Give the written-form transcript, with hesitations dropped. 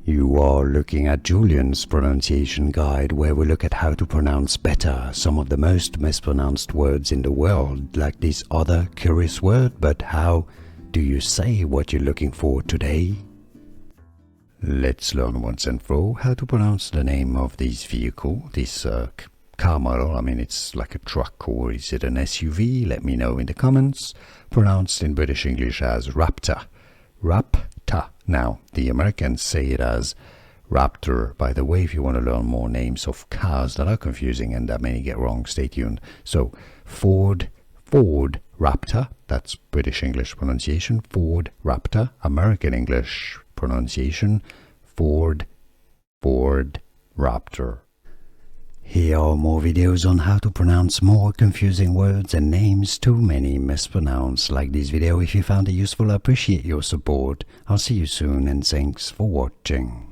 You are looking at Julian's pronunciation guide, where we look at how to pronounce better some of the most mispronounced words in the world, like this other curious word. But how do you say what you're looking for today? Let's learn once and for all how to pronounce the name of this vehicle, this car model. I mean, it's like a truck, or is it an SUV? Let me know in the comments. Pronounced in British English as Raptor. Raptor. Now, the Americans say it as Raptor. By the way, if you want to learn more names of cars that are confusing and that many get wrong, stay tuned. So, Ford Raptor, that's British English pronunciation. Ford Raptor. American English pronunciation, Ford Raptor. Here are more videos on how to pronounce more confusing words and names too many mispronounced. Like this video if you found it useful. I appreciate your support. I'll see you soon and thanks for watching.